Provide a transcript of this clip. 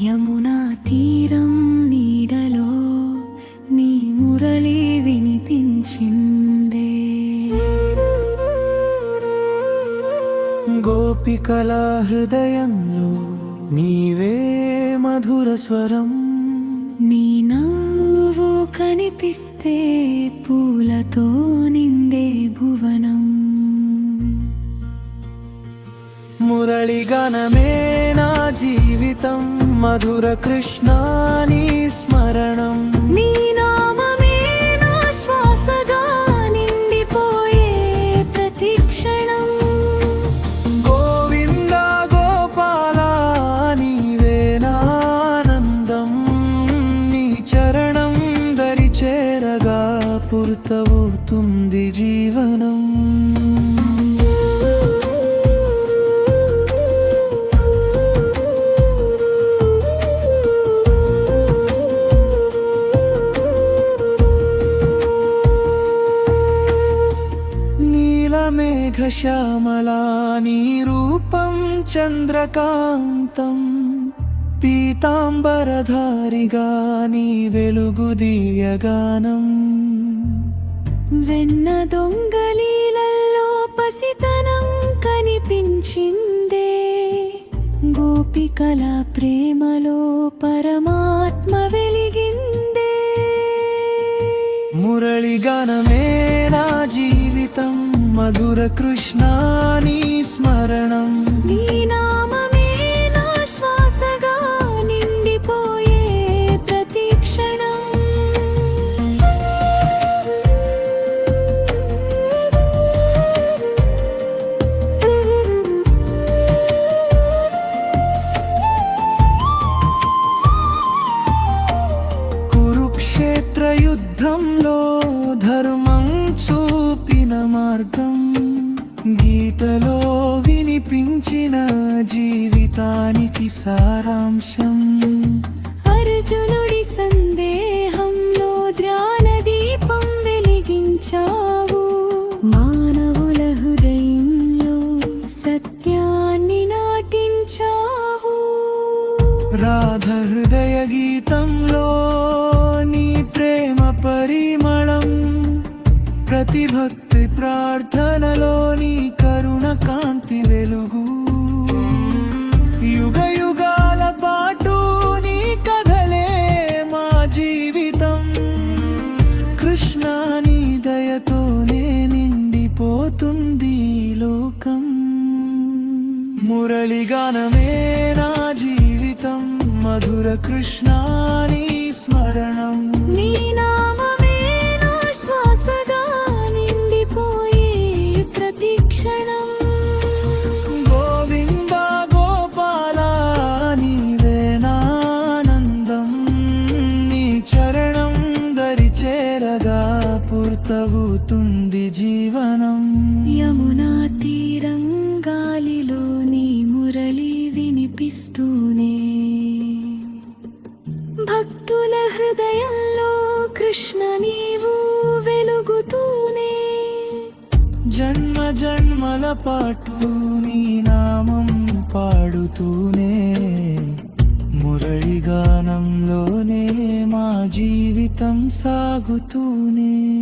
యమునా తీరం నీడలో నీ మురళి వినిపించిందే. గోపికల హృదయంలో నీవే మధుర స్వరం. నీ నవ్వు కనిపిస్తే పూలతో నిండే భువనం. మురళిగానమే నా జీవితం, మధుర కృష్ణ నీ స్మరణం. నీ నామమే నా శ్వాసగా నిండిపోయే ప్రతి క్షణం. గోవింద గోపాల నీవే నానందం. నీ చరణం దరి చేరగా పూర్తవుతుంది జీవనం. మేఘశ్యామలా నీ రూపం చంద్రకాంతం. పీతాంబరధారిగా నీ వెలుగు దివ్యగానం. వెన్న దొంగలీలలో పసితనం కనిపించిందే. గోపికల ప్రేమలో పరమాత్మ వెలిగిందే. మురళిగానమే నా జీవితం, మధుర కృష్ణ నీ స్మరణం. నీ నామమే నా శ్వాసగా నిండిపోయే ప్రతి క్షణం. కురుక్షేత్ర యుద్ధంలో ధర్మం చూపిన మార్గం. గీతలో వినిపించిన జీవితానికి సారాంశం. అర్జునుడి సందేహంలో ధ్యాన దీపం వెలిగించావు. మానవుల హృదయంలో సత్యాన్ని నాటించావు. రాధ హృదయ గీతంలో నీ ప్రేమ పరిమళం. ప్రతి భక్తి ప్రార్థనలో నీ కరుణ కాంతి వెలుగు. యుగ యుగాల పాటు నీ కథలే మా జీవితం. కృష్ణ నీ దయతోనే నిండిపోతుంది లోకం. మురళిగానమే నా జీవితం, మధుర కృష్ణ నీ స్మరణం. నీ నామమే నా శ్వాసగా నిండిపోయే ప్రతి క్షణం. గోవింద గోపాల నీవే నానందం. నీ చరణం దరి చేరగా పూర్తవుతుంది జీవనం. యమునా తీరం గాలిలో నీ మురళి వినిపిస్తూనే. భక్తుల హృదయంలో కృష్ణ నీవు వెలుగుతూనే. జన్మ జన్మల పాటు నీ నామం పాడుతూనే. మురళిగానంలోనే మా జీవితం సాగుతూనే.